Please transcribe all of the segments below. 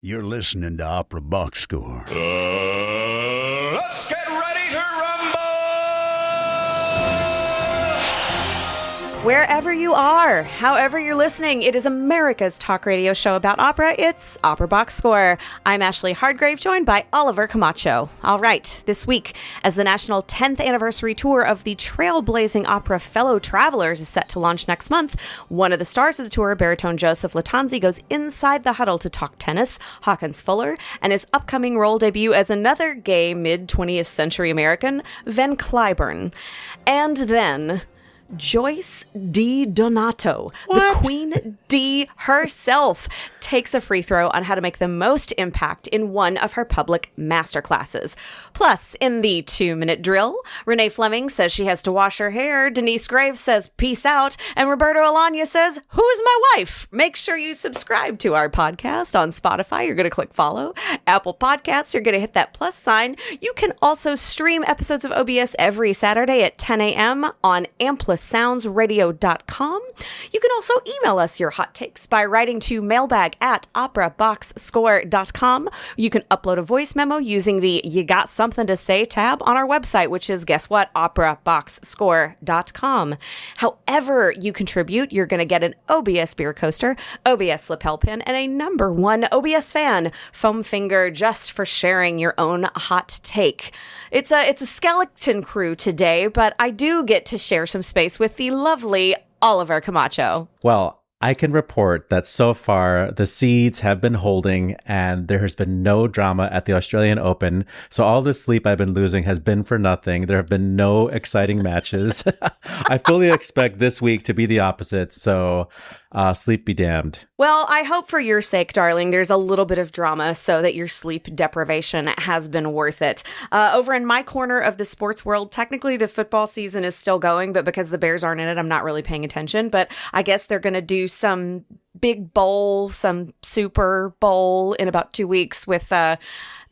You're listening to Opera Box Score. Let's get ready to rumble! Wherever you are, however you're listening, it is America's talk radio show about opera. It's Opera Box Score. I'm Ashley Hardgrave, joined by Oliver Camacho. All right, this week, as the national 10th anniversary tour of the trailblazing opera Fellow Travelers is set to launch next month, one of the stars of the tour, Baritone Joseph Lattanzi, goes inside the huddle to talk tennis, Hawkins Fuller, and his upcoming role debut as another gay mid-20th century American, Cliburn. And then Joyce D. Donato, the Queen D herself, takes a free throw on how to make the most impact in one of her public masterclasses. Plus, in the 2-minute drill, Renee Fleming says she has to wash her hair, Denyce Graves says peace out, and Roberot Alagna says, who's my wife? Make sure you subscribe to our podcast on Spotify. You're going to click follow. Apple Podcasts, you're going to hit that plus sign. You can also stream episodes of OBS every Saturday at 10 a.m. on amplisoundsradio.com. You can also email us your hot takes by writing to mailbag@operaboxscore.com. You can upload a voice memo using the You Got Something to Say tab on our website, which is, guess what, operaboxscore.com. However you contribute, you're going to get an OBS beer coaster, OBS lapel pin, and a #1 OBS fan foam finger just for sharing your own hot take. It's a skeleton crew today, but I do get to share some space with the lovely Oliver Camacho. Well, I can report that so far the seeds have been holding and there has been no drama at the Australian Open. So all the sleep I've been losing has been for nothing. There have been no exciting matches. I fully expect this week to be the opposite. So sleep be damned. Well, I hope for your sake, darling, there's a little bit of drama so that your sleep deprivation has been worth it. Over in my corner of the sports world, technically the football season is still going, but because the Bears aren't in it, I'm not really paying attention. But I guess they're going to do some big bowl, some Super Bowl in about 2 weeks with the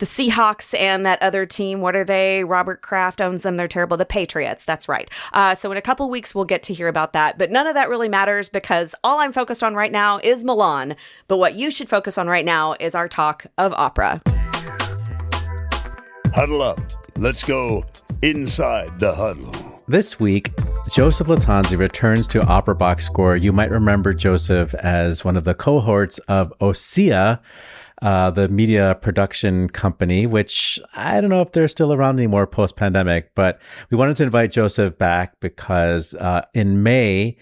Seahawks and that other team. What are they? Robert Kraft owns them. They're terrible. The Patriots. That's right. So in a couple weeks, we'll get to hear about that. But none of that really matters because all I'm focused on right now is Milan. But what you should focus on right now is our talk of opera. Huddle up. Let's go inside the huddle. This week, Joseph Lattanzi returns to Opera Box Score. You might remember Joseph as one of the cohorts of Osea, the media production company, which I don't know if they're still around anymore post-pandemic, but we wanted to invite Joseph back because in May,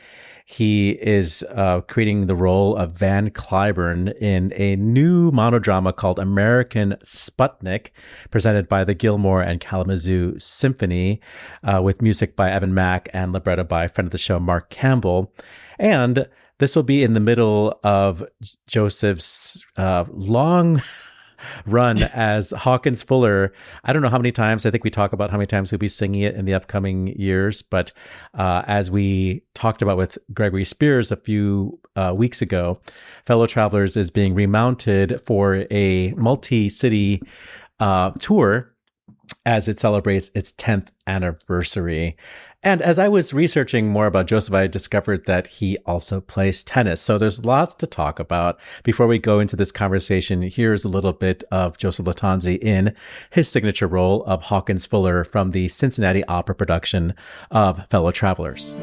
he is creating the role of Cliburn in a new monodrama called American Sputnik, presented by the Gilmore and Kalamazoo Symphony, with music by Evan Mack and libretto by friend of the show, Mark Campbell. And this will be in the middle of Joseph's long run as Hawkins Fuller. I don't know how many times. I think we talk about how many times he'll be singing it in the upcoming years. But as we talked about with Gregory Spears a few weeks ago, Fellow Travelers is being remounted for a multi-city tour as it celebrates its 10th anniversary. And as I was researching more about Joseph, I discovered that he also plays tennis. So there's lots to talk about. Before we go into this conversation, here's a little bit of Joseph Lattanzi in his signature role of Hawkins Fuller from the Cincinnati Opera production of Fellow Travelers.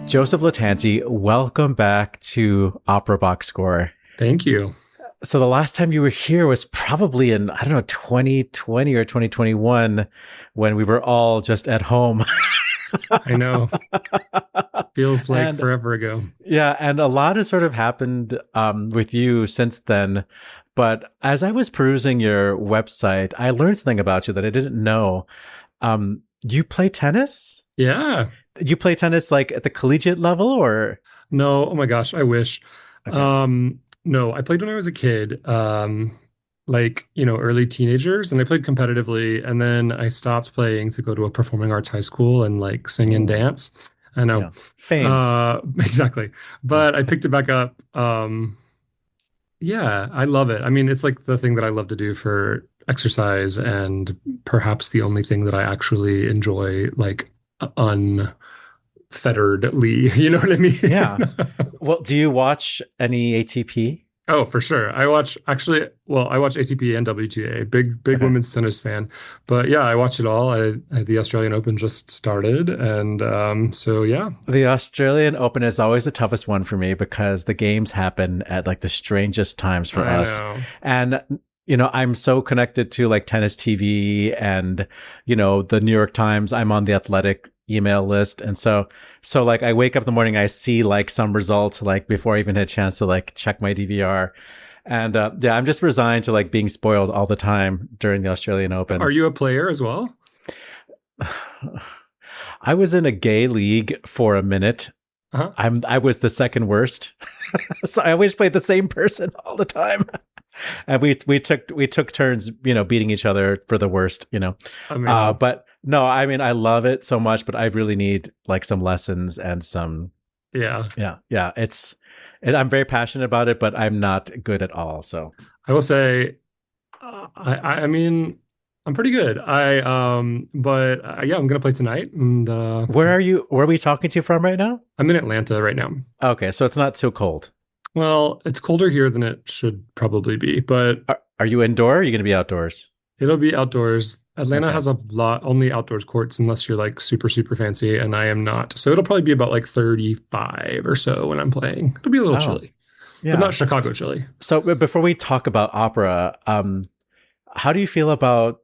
Joseph Lattanzi, welcome back to Opera Box Score. Thank you. So the last time you were here was probably in, 2020 or 2021 when we were all just at home. I know. Feels like And forever ago. yeah, and a lot has sort of happened with you since then. But as I was perusing your website, I learned something about you that I didn't know. You play tennis? Yeah. You play tennis like at the collegiate level, or? No, oh my gosh, I wish. Okay. No, I played when I was a kid, like, early teenagers, and I played competitively, and then I stopped playing to go to a performing arts high school and like sing and Ooh, dance. I know. yeah. Fame. Exactly. But I picked it back up. Yeah, I love it. I mean, it's like the thing that I love to do for exercise and perhaps the only thing that I actually enjoy, like unfetteredly. You know what I mean? Yeah. Well, do you watch any ATP? Oh, for sure. I watch ATP and WTA. Big Okay. women's tennis fan. But yeah, I watch it all. The Australian Open just started, and so yeah. The Australian Open is always the toughest one for me because the games happen at like the strangest times for I us. know. And, I'm so connected to like tennis TV and, the New York Times. I'm on the Athletic email list. And so like I wake up in the morning, I see like some result like before I even had a chance to like check my DVR. And yeah, I'm just resigned to like being spoiled all the time during the Australian Open. Are you a player as well? I was in a gay league for a minute. Uh-huh. I was the second worst. So I always played the same person all the time. And we took turns, beating each other for the worst, Amazing. But no, I mean, I love it so much, but I really need like some lessons and some, Yeah. yeah. I'm very passionate about it, but I'm not good at all. So I will say, I mean, I'm pretty good. But yeah, I'm gonna play tonight. And where are we talking to you from right now? I'm in Atlanta right now. Okay, so it's not so cold. Well, it's colder here than it should probably be, but Are you indoor? Or are you going to be outdoors? it'll be outdoors. Atlanta Okay. has a lot, only outdoors courts, unless you're like super, super fancy, and I am not. So it'll probably be about like 35 or so when I'm playing. It'll be a little chilly, Yeah. but not Chicago chilly. So before we talk about opera, how do you feel about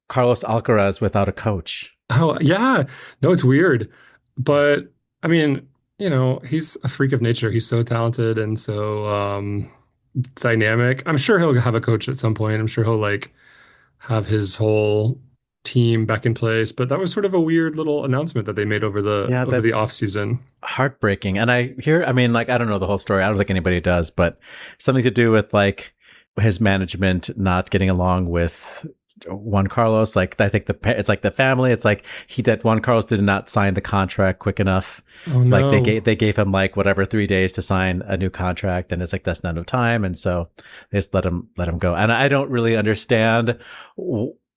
Carlos Alcaraz without a coach? Oh, yeah. No, it's weird. But I mean, he's a freak of nature. He's so talented and so dynamic. I'm sure he'll have a coach at some point. I'm sure he'll like have his whole team back in place. But that was sort of a weird little announcement that they made over the off season. Heartbreaking. And I mean, like, I don't know the whole story. I don't think anybody does, but something to do with like his management not getting along with Juan Carlos. Like, I think it's like the family. It's like that Juan Carlos did not sign the contract quick enough. Oh, no. Like they gave him like whatever 3 days to sign a new contract, and it's like that's not enough time, and so they just let him go. And I don't really understand.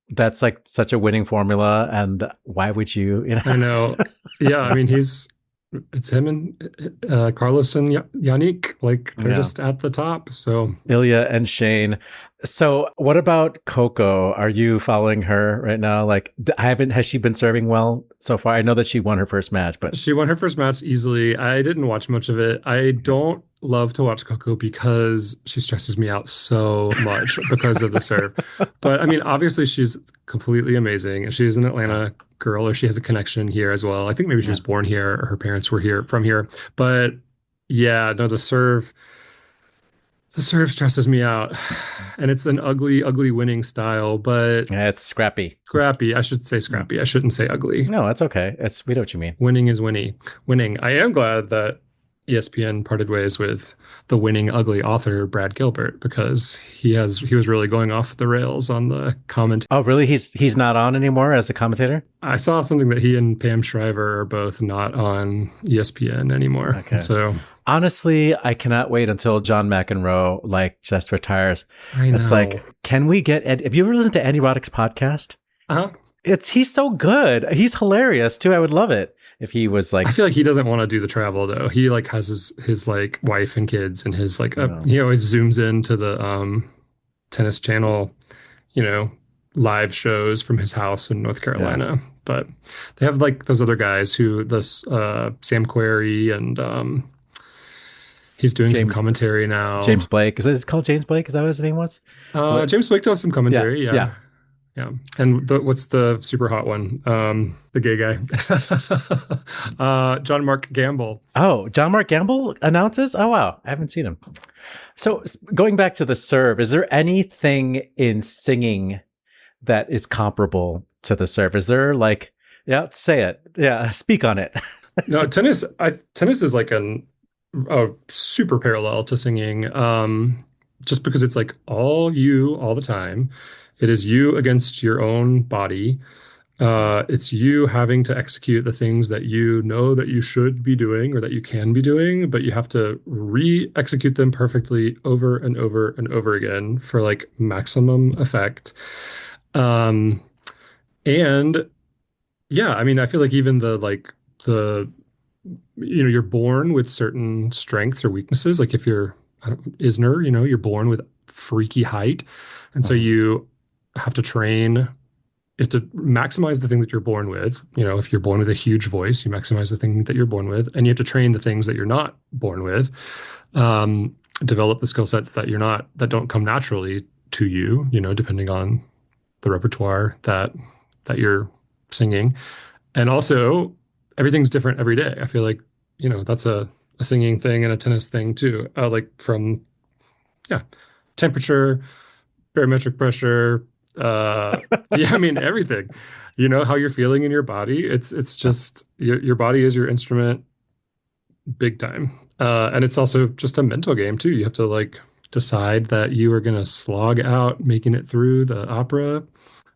That's like such a winning formula, and why would you? I know. Yeah, I mean, it's him and Carlos and Yannick. Like they're just at the top. So Ilya and Shane. So what about Coco? Are you following her right now? Like, has she been serving well so far? I know that she won her first match, but she won her first match easily. I didn't watch much of it. I don't love to watch Coco because she stresses me out so much because of the serve. But I mean, obviously she's completely amazing. She's an Atlanta girl, or she has a connection here as well. I think maybe she was born here, or her parents were from here. But yeah, no, the serve stresses me out. And it's an ugly, ugly winning style, but yeah, it's scrappy. Scrappy. I should say scrappy. I shouldn't say ugly. No, that's okay. We know what you mean. Winning is winning. I am glad that ESPN parted ways with the winning ugly author Brad Gilbert, because he was really going off the rails on the comment. Oh, really? He's not on anymore as a commentator? I saw something that he and Pam Shriver are both not on ESPN anymore. Okay. So honestly, I cannot wait until John McEnroe like just retires. I know. It's like, can we get Ed? Have you ever listened to Andy Roddick's podcast? Uh-huh. He's so good. He's hilarious too. I would love it if he was like. I feel like he doesn't want to do the travel though. He like has his like wife and kids, and his like he always zooms into the tennis channel, live shows from his house in North Carolina. Yeah. But they have like those other guys Sam Querrey, and he's doing some commentary now. James Blake. Is it called James Blake? Is that what his name was? James Blake does some commentary. Yeah. Yeah. And what's the super hot one? The gay guy. John Mark Gamble. Oh, John Mark Gamble announces? Oh, wow. I haven't seen him. So going back to the serve, is there anything in singing that is comparable to the serve? Is there like, yeah, say it. Yeah, speak on it. No, tennis is like a super parallel to singing. Just because it's like all you all the time. It is you against your own body. It's you having to execute the things that you know that you should be doing or that you can be doing, but you have to re-execute them perfectly over and over and over again for like maximum effect. And yeah, I mean, I feel like even you're born with certain strengths or weaknesses. Like if you're Isner, you're born with freaky height. And so you have to train. You have to maximize the thing that you're born with. If you're born with a huge voice, you maximize the thing that you're born with. And you have to train the things that you're not born with. Develop the skill sets that don't come naturally to you, depending on the repertoire that you're singing. And also everything's different every day. I feel like, that's a singing thing and a tennis thing too. Like from, temperature, barometric pressure, I mean, everything, how you're feeling in your body. It's just your body is your instrument big time. And it's also just a mental game too. You have to like decide that you are going to slog out making it through the opera,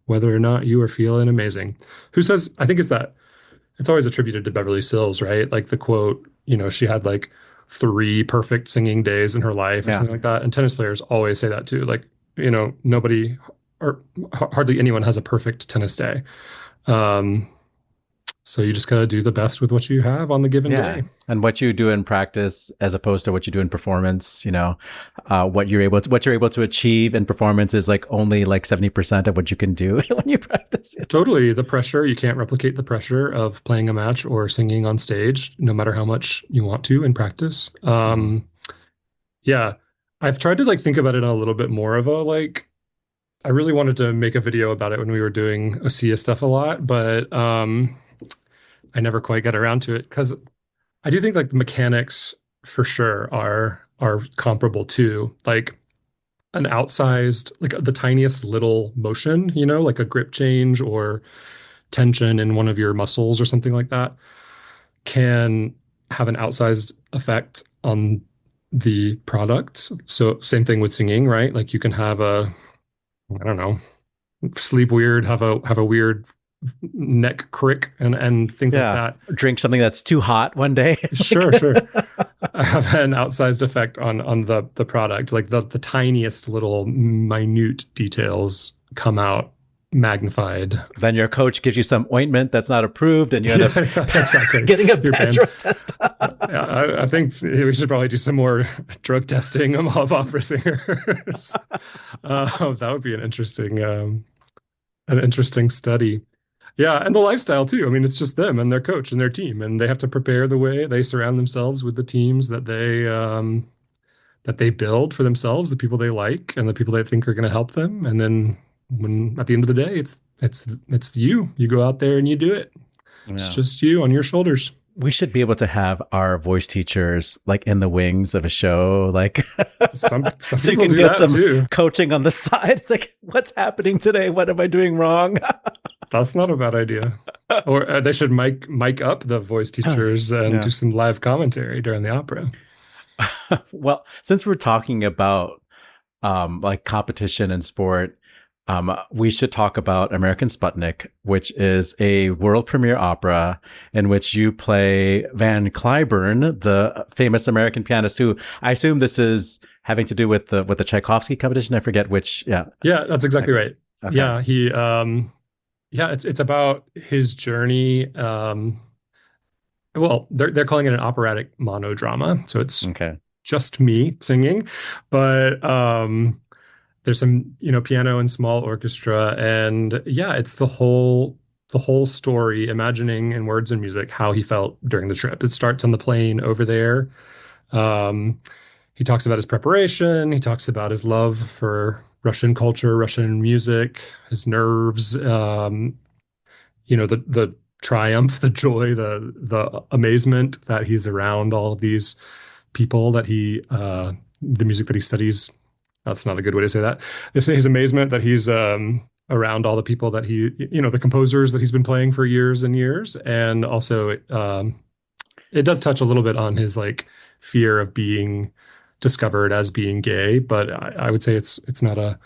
whether or not you are feeling amazing. Who says, I think it's always attributed to Beverly Sills, right? Like the quote, she had like 3 perfect singing days in her life or something like that. And tennis players always say that too. Like, nobody or hardly anyone has a perfect tennis day. So you just got to do the best with what you have on the given day. And what you do in practice as opposed to what you do in performance, what you're able to achieve in performance is like only like 70% of what you can do when you practice. Totally. The pressure, you can't replicate the pressure of playing a match or singing on stage, no matter how much you want to in practice. Yeah. I've tried to like think about it on a little bit more of I really wanted to make a video about it when we were doing OSEA stuff a lot, but I never quite got around to it because I do think like the mechanics for sure are comparable too. Like an outsized, like the tiniest little motion, like a grip change or tension in one of your muscles or something like that can have an outsized effect on the product. So same thing with singing, right? Like you can have sleep weird, have a weird neck crick and things like that. Drink something that's too hot one day. Sure. Have an outsized effect on the product. Like the tiniest little minute details come out magnified. Then your coach gives you some ointment that's not approved and you end up exactly. getting a bad drug test. I think we should probably do some more drug testing of opera singers. That would be an interesting study. Yeah, and the lifestyle too. I mean, it's just them and their coach and their team, and they have to prepare the way they surround themselves with the teams that they build for themselves, the people they like and the people they think are going to help them. And then when at the end of the day, it's you. You go out there and you do it. Yeah. It's just you on your shoulders. We should be able to have our voice teachers like in the wings of a show, like some so people you can do get that some too. Coaching on the side. It's like, what's happening today? What am I doing wrong? That's not a bad idea. Or they should mic up the voice teachers and do some live commentary during the opera. Well, since we're talking about like competition and sport, we should talk about American Sputnik, which is a world premiere opera in which you play Van Cliburn, the famous American pianist who I assume this is having to do with the Tchaikovsky competition. I forget which. Yeah. Yeah, that's exactly right. Okay. Yeah. He, it's about his journey. Well, they're calling it an operatic monodrama. So it's just me singing, but, there's some, piano and small orchestra, and it's the whole story, imagining in words and music how he felt during the trip. It starts on the plane over there. he talks about his preparation. He talks about his love for Russian culture, Russian music, his nerves, the triumph, the joy, the amazement that he's around all of these people that the music that he studies. That's not a good way to say that. His amazement that he's around all the people that the composers that he's been playing for years and years. And also it does touch a little bit on his like fear of being discovered as being gay, but I would say it's not a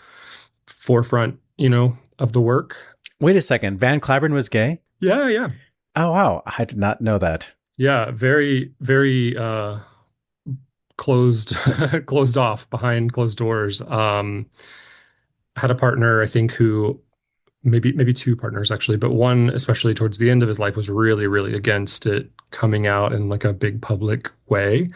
forefront, of the work. Wait a second. Van Cliburn was gay? Yeah. Oh, wow. I did not know that. Yeah. Very, very, closed off behind closed doors. Had a partner, I think, who maybe two partners actually, but one, especially towards the end of his life, was really, really against it coming out in like a big public way.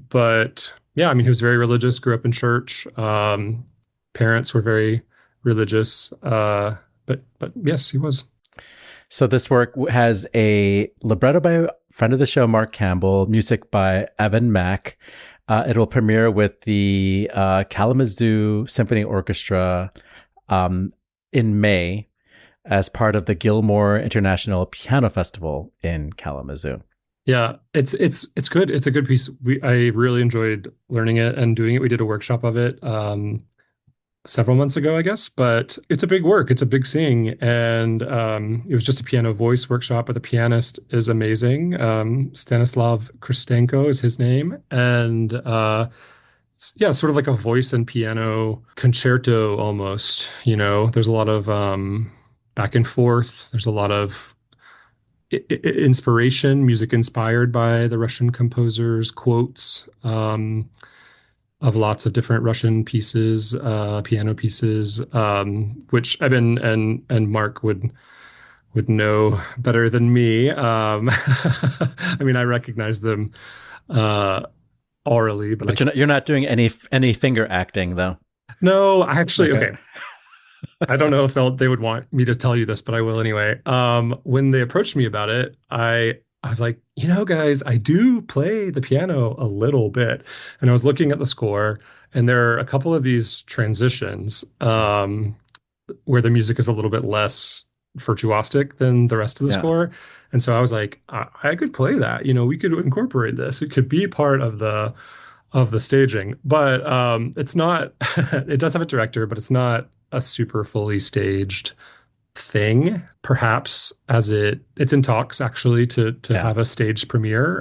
But yeah, I mean, he was very religious, grew up in church. Parents were very religious. But yes, he was. So this work has a libretto by a friend of the show, Mark Campbell, music by Evan Mack. It'll premiere with the Kalamazoo Symphony Orchestra in May as part of the Gilmore International Piano Festival in Kalamazoo. Yeah, it's good. It's a good piece. I really enjoyed learning it and doing it. We did a workshop of it several months ago, I guess, but it's a big work. It's a big sing. And it was just a piano voice workshop, but the pianist is amazing. Stanislav Kristenko is his name. And yeah, sort of like a voice and piano concerto almost, there's a lot of back and forth. There's a lot of inspiration, music inspired by the Russian composers, quotes of lots of different Russian pieces, piano pieces, which Evan and Mark would know better than me. I mean, I recognize them orally, but you're not doing any finger acting, though. No, actually, okay. I don't know if they would want me to tell you this, but I will anyway. When they approached me about it, I was like, guys, I do play the piano a little bit. And I was looking at the score, and there are a couple of these transitions where the music is a little bit less virtuosic than the rest of the score. And so I was like, I could play that. We could incorporate this. It could be part of the staging. But it's not, it does have a director, but it's not a super fully staged thing, perhaps as it's in talks actually to have a staged premiere,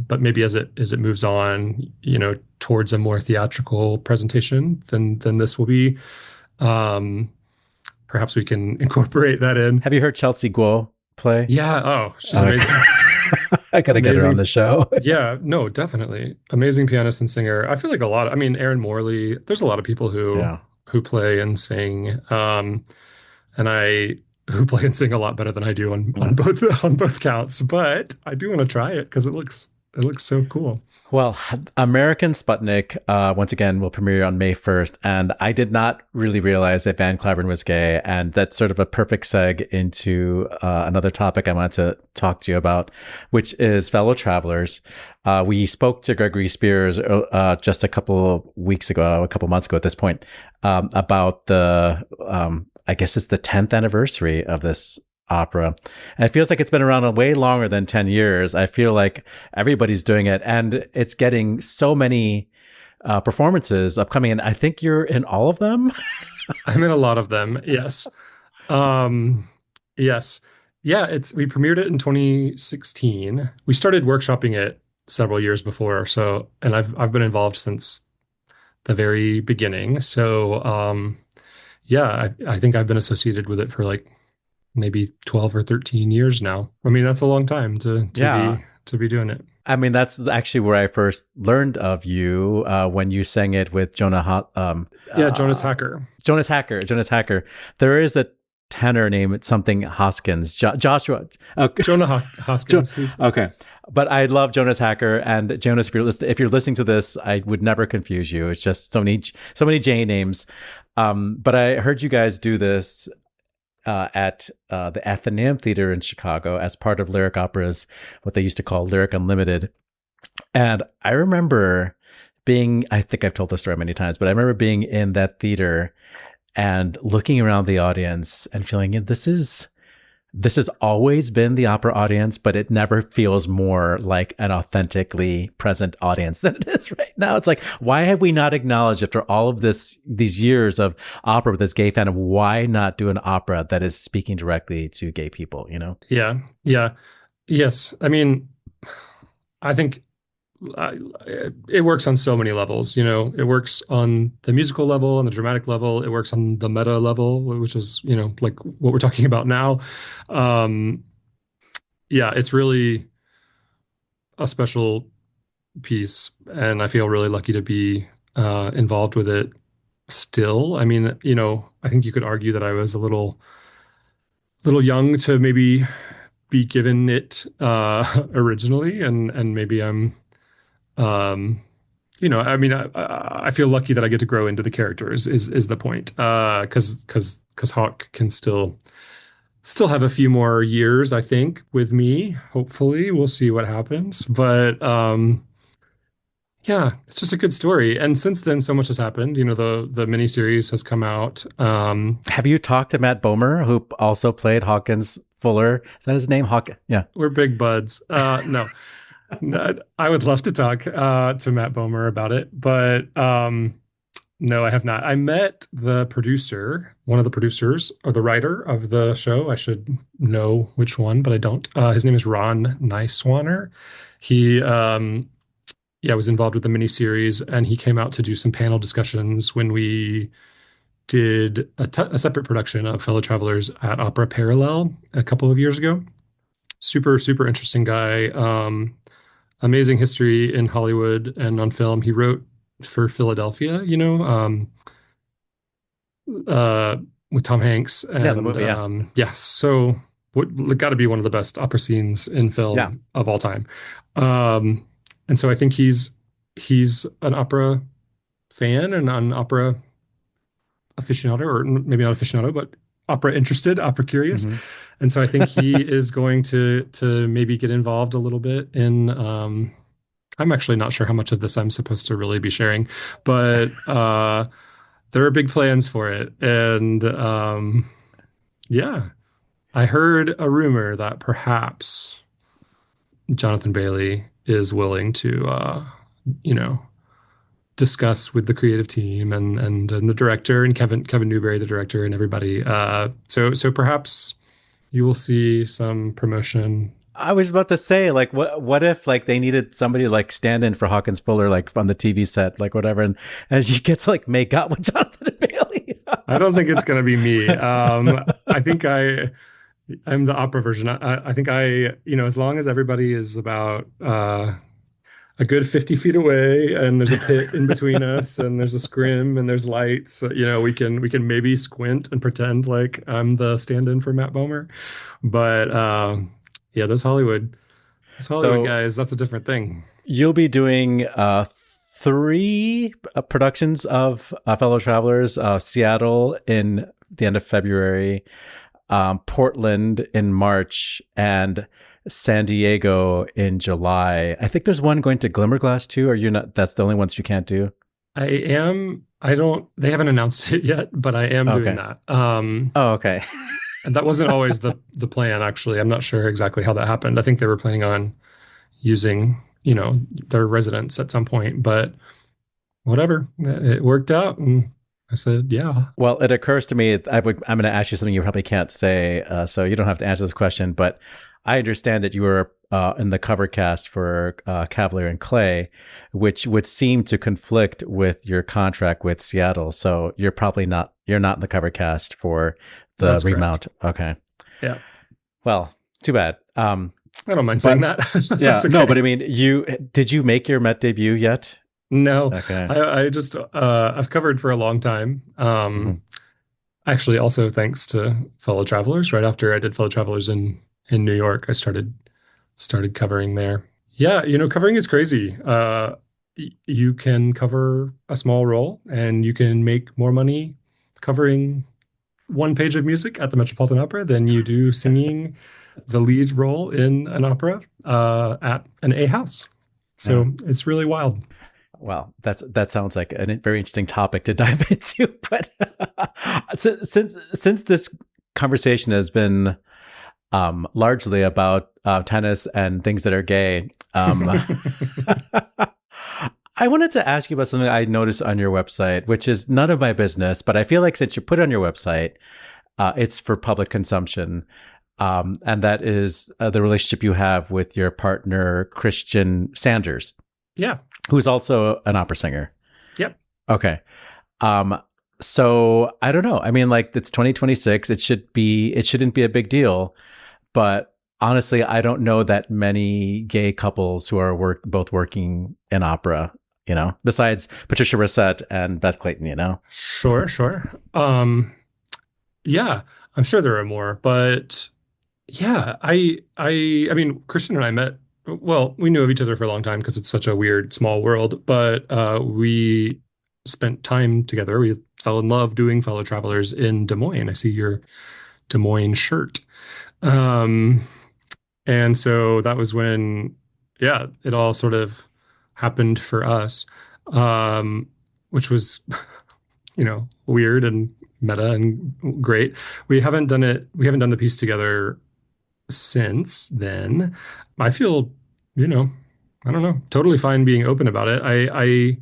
but maybe as it moves on, towards a more theatrical presentation than this will be, perhaps we can incorporate that in. Have you heard Chelsea Guo play? Yeah. Oh, she's amazing. I gotta get her on the show. Yeah, no, definitely amazing pianist and singer. I feel like Aaron Morley, there's a lot of people who play and sing, who play and sing a lot better than I do on both counts. But I do want to try it because it looks so cool. Well, American Sputnik, once again, will premiere on May 1st. And I did not really realize that Van Cliburn was gay. And that's sort of a perfect seg into another topic I wanted to talk to you about, which is fellow travelers. We spoke to Gregory Spears just a couple months ago at this point, about the, I guess it's the 10th anniversary of this opera. And it feels like it's been around way longer than 10 years. I feel like everybody's doing it, and it's getting so many performances upcoming. And I think you're in all of them. I'm in a lot of them. Yes. Yes. Yeah. We premiered it in 2016. We started workshopping it several years before. So, and I've been involved since the very beginning. So, yeah, I think I've been associated with it for like maybe 12 or 13 years now. I mean, that's a long time to be doing it. I mean, that's actually where I first learned of you, when you sang it with Jonas Hacker. Jonas Hacker. There is a tenor named something Hoskins. Joshua. Jonah Hoskins. Okay. But I love Jonas Hacker, and Jonas, if you're listening to this, I would never confuse you. It's just so many J names. But I heard you guys do this at the Athenaeum Theater in Chicago as part of Lyric Opera's, what they used to call Lyric Unlimited. And I remember being, I think I've told this story many times, but I remember being in that theater and looking around the audience and feeling, this has always been the opera audience, but it never feels more like an authentically present audience than it is right now. It's like, why have we not acknowledged after all of these years of opera with this gay fandom, why not do an opera that is speaking directly to gay people, you know? Yeah. Yeah. Yes. I mean, I think it works on so many levels, you know. It works on the musical level and the dramatic level. It works on the meta level, which is, you know, like what we're talking about now. Yeah, it's really a special piece, and I feel really lucky to be involved with it still. I mean, you know, I think you could argue that I was a little young to maybe be given it originally, and maybe I'm you know, I mean, I feel lucky that I get to grow into the characters is the point. Because Hawk can still have a few more years, I think, with me. Hopefully, we'll see what happens. But yeah, it's just a good story. And since then, so much has happened. You know, the miniseries has come out. Have you talked to Matt Bomer, who also played Hawkins Fuller? Is that his name? Yeah, we're big buds. No. I would love to talk to Matt Bomer about it, but no, I have not. I met the producer, one of the producers, or the writer of the show. I should know which one, but I don't. His name is Ron Neiswaner. He, was involved with the miniseries, and he came out to do some panel discussions when we did a separate production of Fellow Travelers at Opera Parallel a couple of years ago. Super, super interesting guy. Amazing history in Hollywood and on film. He wrote for Philadelphia, you know, with Tom Hanks. And, the movie, yes. So got to be one of the best opera scenes in film of all time. And so I think he's an opera fan and an opera aficionado, or maybe not aficionado, but opera interested, opera curious. Mm-hmm. And so I think he is going to maybe get involved a little bit in, I'm actually not sure how much of this I'm supposed to really be sharing, but there are big plans for it. And I heard a rumor that perhaps Jonathan Bailey is willing to, discuss with the creative team and the director and Kevin Newberry, the director, and everybody. So perhaps you will see some promotion. I was about to say, like, what if like they needed somebody to, like, stand in for Hawkins Fuller, like on the TV set, like whatever, and you get to like make out with Jonathan Bailey. I don't think it's gonna be me. I think I'm the opera version. I think as long as everybody is about a good 50 feet away, and there's a pit in between us, and there's a scrim, and there's lights. We can maybe squint and pretend like I'm the stand-in for Matt Bomer. But those Hollywood guys, that's a different thing. You'll be doing 3 productions of Fellow Travelers: Seattle in the end of February, Portland in March, and San Diego in July. I think there's one going to Glimmerglass too. Or you're not? That's the only ones you can't do. I am. I don't. They haven't announced it yet, but I am doing that. Okay. And that wasn't always the plan. Actually, I'm not sure exactly how that happened. I think they were planning on using their residents at some point, but whatever. It worked out, and I said, yeah. Well, it occurs to me, I'm going to ask you something you probably can't say, so you don't have to answer this question, but I understand that you were in the cover cast for Cavalier and Clay, which would seem to conflict with your contract with Seattle. So you're not in the cover cast for the That's remount. Correct. Okay. Yeah. Well, too bad. I don't mind saying that. Yeah. Okay. No, but I mean, did you make your Met debut yet? No. Okay. I just I've covered for a long time. Actually, also thanks to Fellow Travelers. Right after I did Fellow Travelers in New York, I started covering there. Yeah, covering is crazy. You can cover a small role, and you can make more money covering one page of music at the Metropolitan Opera than you do singing the lead role in an opera at an A house. So it's really wild. Well, that sounds like a very interesting topic to dive into. But since this conversation has been largely about tennis and things that are gay, I wanted to ask you about something I noticed on your website, which is none of my business, but I feel like since you put it on your website, it's for public consumption. And that is the relationship you have with your partner, Christian Sanders. Yeah. Who's also an opera singer. Yep. Okay. So I don't know. I mean, like, it's 2026. It shouldn't be a big deal, but honestly, I don't know that many gay couples who are both working in opera, besides Patricia Rissette and Beth Clayton, Sure. Yeah, I'm sure there are more, but yeah, I mean, Christian and I met, well, we knew of each other for a long time because it's such a weird, small world, but we spent time together. We fell in love doing Fellow Travelers in Des Moines. I see your Des Moines shirt. And so that was when, it all sort of happened for us, which was, weird and meta and great. We haven't done the piece together since then. I feel, I don't know, totally fine being open about it. I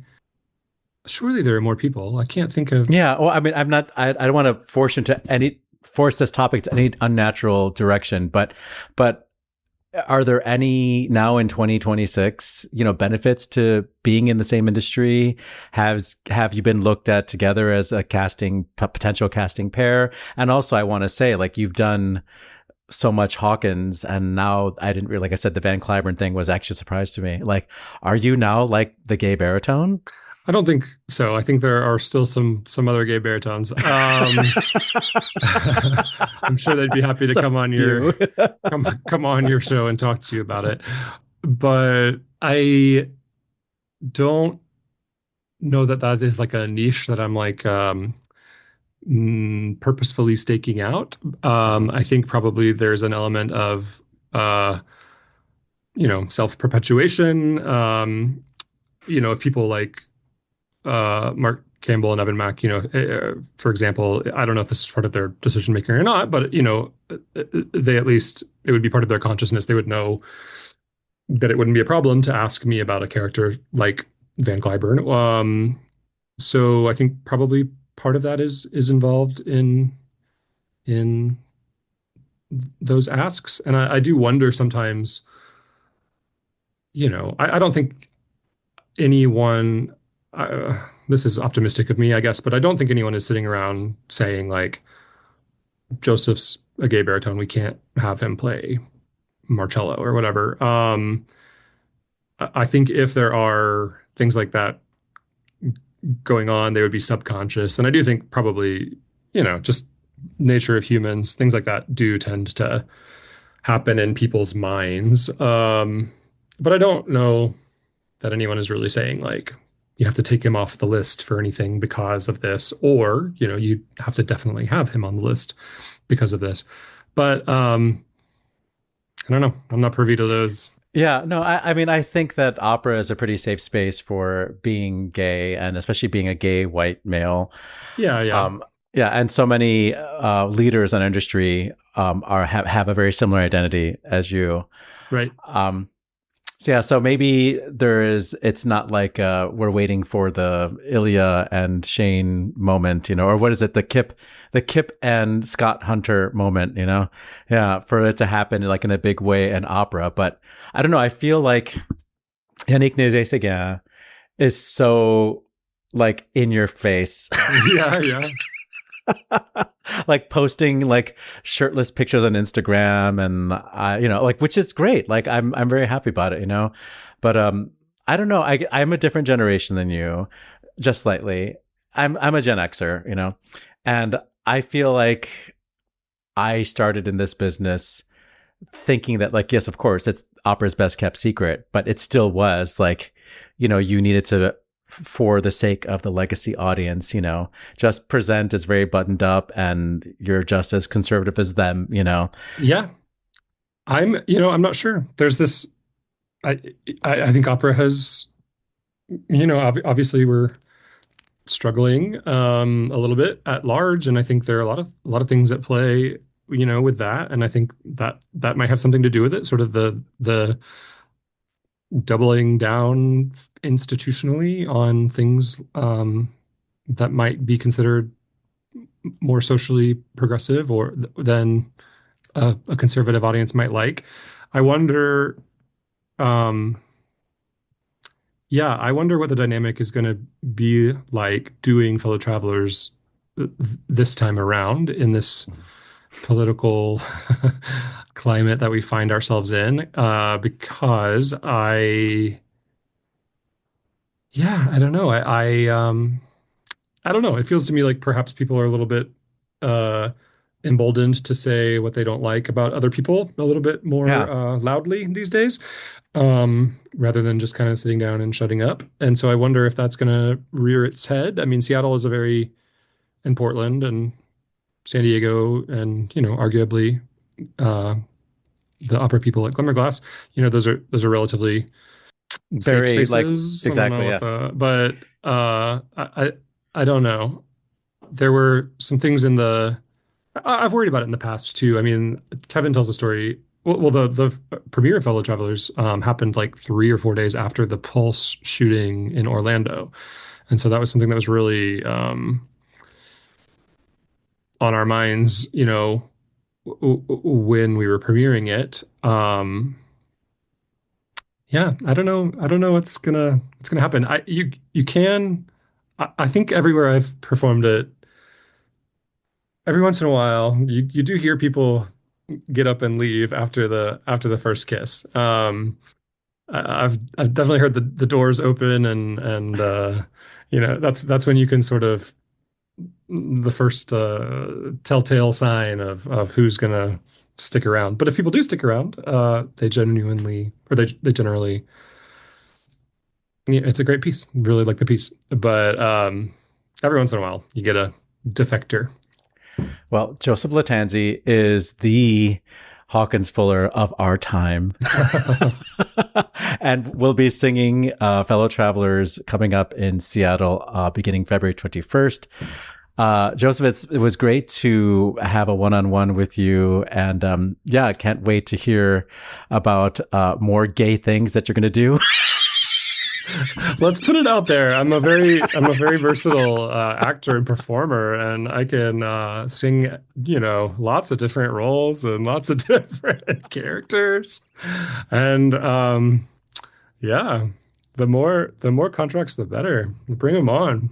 surely there are more people. I can't think of. Yeah. Well, I mean, I don't want to force this topic to any unnatural direction, but are there any now in 2026, benefits to being in the same industry? Have you been looked at together as a potential casting pair? And also I want to say, like, you've done so much Hawkins, and now I didn't really, like I said, the Van Cliburn thing was actually a surprise to me. Like, are you now like the gay baritone? I don't think so. I think there are still some other gay baritones. I'm sure they'd be happy to come on your show and talk to you about it. But I don't know that is like a niche that I'm like purposefully staking out. I think probably there's an element of self-perpetuation. If people like Mark Campbell and Evan Mack, for example, I don't know if this is part of their decision making or not, but they, at least it would be part of their consciousness. They would know that it wouldn't be a problem to ask me about a character like Van Cliburn. So I think probably part of that is involved in those asks, and I do wonder sometimes. I don't think anyone. This is optimistic of me, I guess, but I don't think anyone is sitting around saying, like, Joseph's a gay baritone, we can't have him play Marcello or whatever. I think if there are things like that going on, they would be subconscious. And I do think probably, just nature of humans, things like that do tend to happen in people's minds. But I don't know that anyone is really saying, like, you have to take him off the list for anything because of this, or, you have to definitely have him on the list because of this. But I don't know. I'm not privy to those. Yeah, no, I mean, I think that opera is a pretty safe space for being gay, and especially being a gay white male. Yeah. And so many leaders in our industry have a very similar identity as you. Right. So maybe it's not like we're waiting for the Ilya and Shane moment, or what is it, the Kip and Scott Hunter moment, for it to happen like in a big way in opera. But I don't know, I feel like Yannick Nézet-Séguin is so like in your face. Yeah. Like posting like shirtless pictures on Instagram, and which is great. Like I'm very happy about it, but I don't know. I'm a different generation than you, just slightly. I'm a Gen Xer, and I feel like I started in this business thinking that, like, yes, of course, it's opera's best kept secret, but it still was like, you needed to, for the sake of the legacy audience, just present as very buttoned up, and you're just as conservative as them, Yeah. I'm not sure. There's this I think opera has, obviously we're struggling a little bit at large, and I think there are a lot of things at play, with that, and I think that might have something to do with it. Sort of the doubling down institutionally on things that might be considered more socially progressive or than a conservative audience might like. I wonder. I wonder what the dynamic is going to be like doing Fellow Travelers this time around in this political climate that we find ourselves in. Because I don't know. I don't know. It feels to me like perhaps people are a little bit emboldened to say what they don't like about other people a little bit more loudly these days, rather than just kind of sitting down and shutting up. And so I wonder if that's going to rear its head. I mean, Seattle is and Portland and San Diego and, arguably the upper people at Glimmerglass, those are relatively very safe spaces. Exactly. I don't know. There were some things I've worried about it in the past too. I mean, Kevin tells a story. Well, the premiere of Fellow Travelers happened like 3 or 4 days after the Pulse shooting in Orlando, and so that was something that was really on our minds, when we were premiering it. I don't know what's gonna happen. I think everywhere I've performed it, every once in a while, you do hear people get up and leave after the first kiss. I've definitely heard the doors open and that's when you can sort of the first telltale sign of who's gonna stick around. But if people do stick around, they generally, it's a great piece. Really like the piece, but every once in a while you get a defector. Well, Joseph Lattanzi is the Hawkins Fuller of our time. And we'll be singing Fellow Travelers coming up in Seattle beginning February 21st. Joseph, it was great to have a one-on-one with you. And can't wait to hear about more gay things that you're going to do. Let's put it out there. I'm a very versatile actor and performer, and I can sing, lots of different roles and lots of different characters. And the more contracts, the better. Bring them on.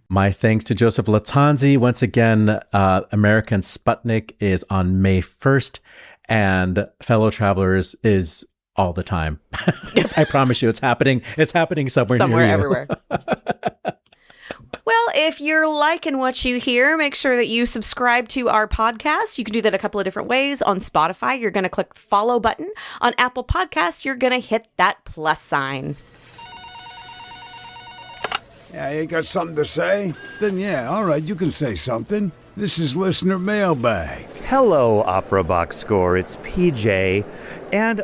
My thanks to Joseph Lattanzi. Once again, American Sputnik is on May 1st, and Fellow Travelers is all the time. I promise you, it's happening. It's happening somewhere near you. Everywhere. Well, if you're liking what you hear, make sure that you subscribe to our podcast. You can do that a couple of different ways. On Spotify, you're going to click the follow button. On Apple Podcasts, you're going to hit that plus sign. Yeah, you got something to say? Then yeah, all right, you can say something. This is Listener Mailbag. Hello, Opera Box Score. It's PJ. And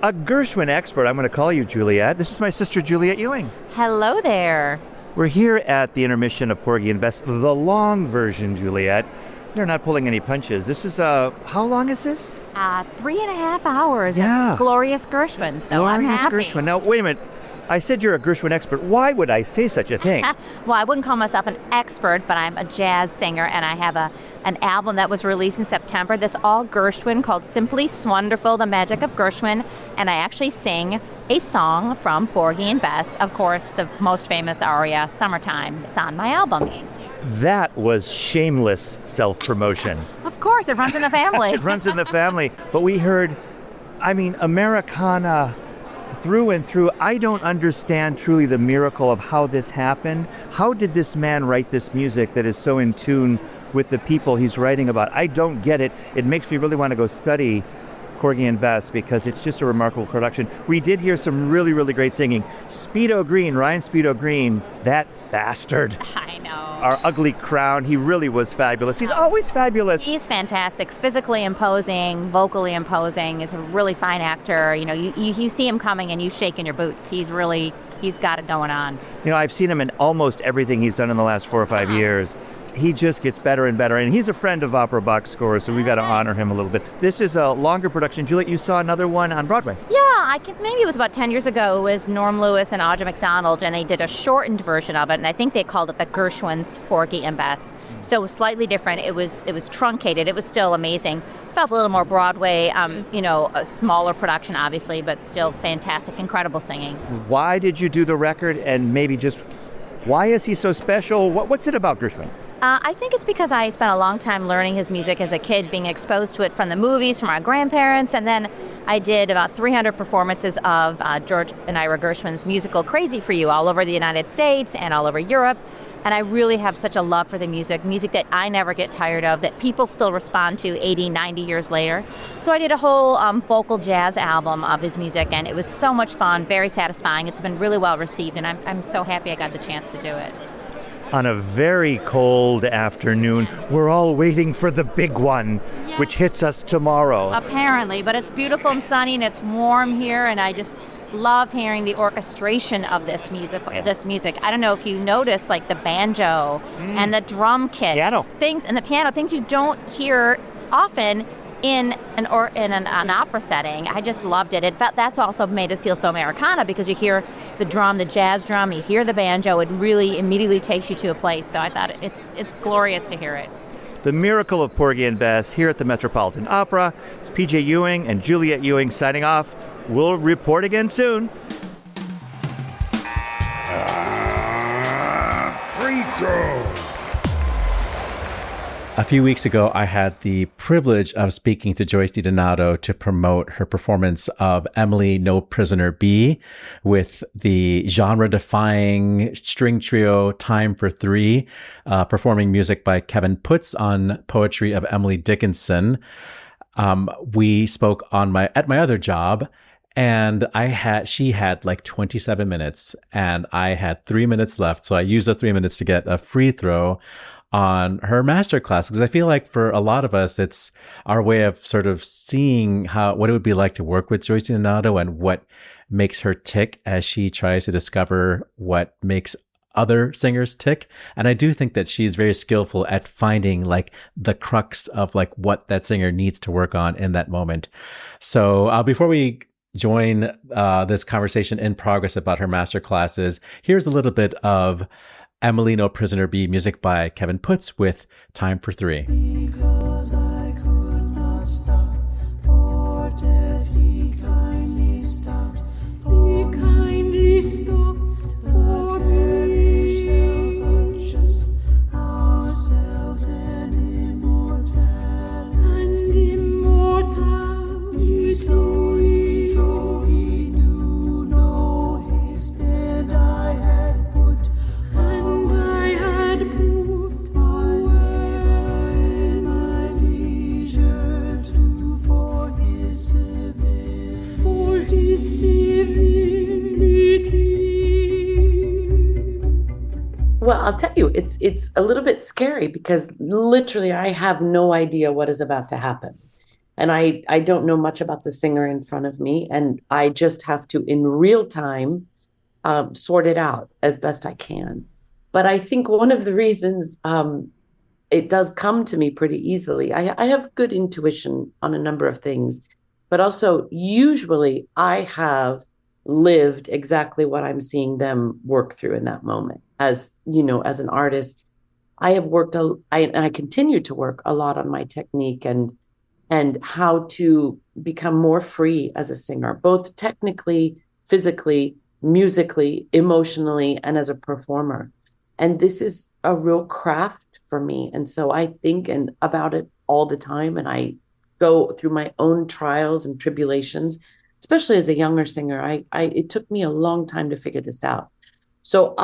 a Gershwin expert, I'm going to call you, Juliet. This is my sister, Juliet Ewing. Hello there. We're here at the intermission of Porgy and Bess, the long version, Juliet. They're not pulling any punches. This is, how long is this? 3.5 hours. Yeah. Of glorious Gershwin, so glorious I'm happy. Gershwin. Now, wait a minute. I said you're a Gershwin expert. Why would I say such a thing? Well, I wouldn't call myself an expert, but I'm a jazz singer, and I have an album that was released in September that's all Gershwin called Simply Swonderful, The Magic of Gershwin, and I actually sing a song from Porgy and Bess, of course, the most famous aria, Summertime. It's on my album. That was shameless self-promotion. Of course, it runs in the family. It runs in the family. But we heard, Americana through and through. I don't understand truly the miracle of how this happened. How did this man write this music that is so in tune with the people he's writing about? I don't get it. It makes me really want to go study Porgy and Bess, because it's just a remarkable production. We did hear some really, really great singing. Speedo Green, Ryan Speedo Green, that bastard. I know. Our ugly crown, he really was fabulous. He's always fabulous. He's fantastic, physically imposing, vocally imposing. He's a really fine actor. You know, you see him coming and you shake in your boots. He's got it going on. You know, I've seen him in almost everything he's done in the last 4 or 5 years. He just gets better and better, and he's a friend of Opera Box Score, so we've got to honor him a little bit. This is a longer production. Juliet, you saw another one on Broadway. Yeah, maybe it was about 10 years ago. It was Norm Lewis and Audra McDonald, and they did a shortened version of it, and I think they called it the Gershwin's Porgy and Bess. So it was slightly different. It was truncated. It was still amazing. Felt a little more Broadway, a smaller production, obviously, but still fantastic, incredible singing. Why did you do the record, and maybe just why is he so special? What's it about Gershwin? I think it's because I spent a long time learning his music as a kid, being exposed to it from the movies, from our grandparents, and then I did about 300 performances of George and Ira Gershwin's musical Crazy for You all over the United States and all over Europe, and I really have such a love for the music that I never get tired of, that people still respond to 80, 90 years later. So I did a whole vocal jazz album of his music, and it was so much fun, very satisfying. It's been really well received, and I'm so happy I got the chance to do it. On a very cold afternoon, we're all waiting for the big one, yes, which hits us tomorrow. Apparently, but it's beautiful and sunny and it's warm here, and I just love hearing the orchestration of this music. I don't know if you notice, like the banjo and the drum kit, things you don't hear often in an opera setting. I just loved it. That's also made it feel so Americana, because you hear the drum, the jazz drum, you hear the banjo. It really immediately takes you to a place. So I thought it's glorious to hear it. The Miracle of Porgy and Bess here at the Metropolitan Opera. It's PJ Ewing and Juliet Ewing signing off. We'll report again soon. Free throw. A few weeks ago, I had the privilege of speaking to Joyce DiDonato to promote her performance of Emily No Prisoner Be with the genre-defying string trio Time for Three, performing music by Kevin Putz on poetry of Emily Dickinson. We spoke at my other job, and she had like 27 minutes, and I had 3 minutes left. So I used the 3 minutes to get a free throw on her masterclass, because I feel like for a lot of us, it's our way of sort of seeing what it would be like to work with Joyce DiDonato and what makes her tick as she tries to discover what makes other singers tick. And I do think that she's very skillful at finding like the crux of like what that singer needs to work on in that moment. So before we join this conversation in progress about her masterclasses, here's a little bit of Emily No Prisoner Be, music by Kevin Putz with Time for Three. Because I could not stop, for death he kindly stopped. He kindly stopped the carriage held but just ourselves and immortality. He slowly drove, he knew no haste, and I had put my labor in my leisure to for his civility. Well, I'll tell you, it's a little bit scary, because literally I have no idea what is about to happen. And I don't know much about the singer in front of me, and I just have to, in real time, sort it out as best I can. But I think one of the reasons it does come to me pretty easily, I have good intuition on a number of things, but also usually I have lived exactly what I'm seeing them work through in that moment. As you know, as an artist, I have worked, and I continue to work a lot on my technique and how to become more free as a singer, both technically, physically, musically, emotionally, and as a performer. And this is a real craft for me. And so I think about it all the time, and I go through my own trials and tribulations, especially as a younger singer. It took me a long time to figure this out. So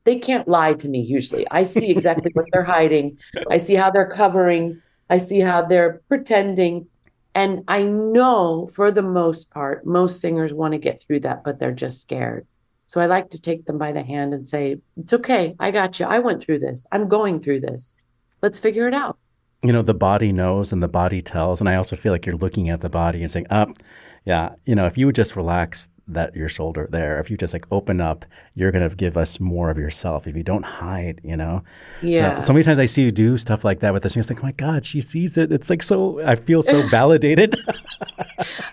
they can't lie to me usually. I see exactly what they're hiding. I see how they're covering. I see how they're pretending. And I know for the most part, most singers want to get through that, but they're just scared. So I like to take them by the hand and say, it's okay. I got you. I went through this. I'm going through this. Let's figure it out. You know, the body knows and the body tells. And I also feel like you're looking at the body and saying, yeah, you know, if you would just relax your shoulder there, if you just like open up, you're going to give us more of yourself. If you don't hide, you know? Yeah. So many times I see you do stuff like that with this. And it's like, oh my God, she sees it. It's like, so I feel so validated.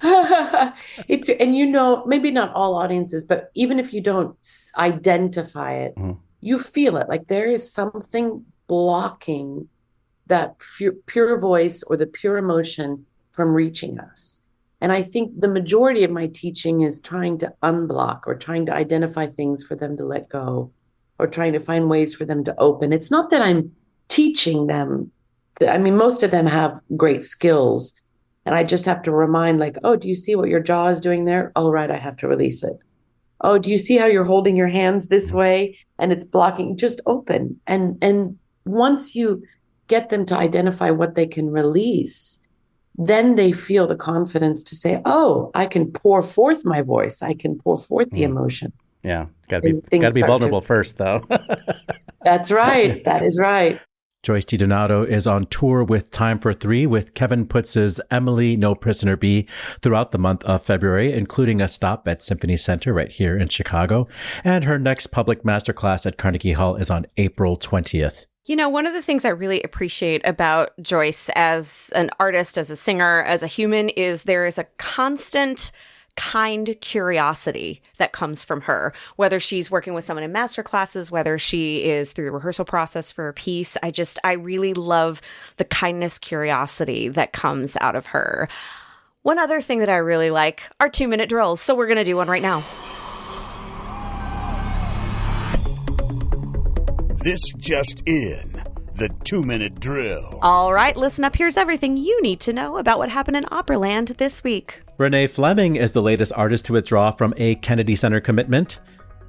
And you know, maybe not all audiences, but even if you don't identify it, you feel it. Like there is something blocking that pure voice or the pure emotion from reaching us. And I think the majority of my teaching is trying to unblock or trying to identify things for them to let go or trying to find ways for them to open. It's not that I'm teaching them. I mean, most of them have great skills. And I just have to remind like, oh, do you see what your jaw is doing there? Oh, right, I have to release it. Oh, do you see how you're holding your hands this way and it's blocking? Just open. And once you get them to identify what they can release, then they feel the confidence to say, oh, I can pour forth my voice. I can pour forth the emotion. Yeah. Gotta be vulnerable first, though. That's right. That is right. Joyce DiDonato is on tour with Time for Three with Kevin Putz's Emily No Prisoner Be throughout the month of February, including a stop at Symphony Center right here in Chicago. And her next public masterclass at Carnegie Hall is on April 20th. You know, one of the things I really appreciate about Joyce as an artist, as a singer, as a human, is there is a constant kind curiosity that comes from her, whether she's working with someone in master classes, whether she is through the rehearsal process for a piece. I really love the kindness, curiosity that comes out of her. One other thing that I really like are 2-minute drills. So we're going to do one right now. This just in, the 2-minute drill. All right, listen up. Here's everything you need to know about what happened in Operaland this week. Renee Fleming is the latest artist to withdraw from a Kennedy Center commitment.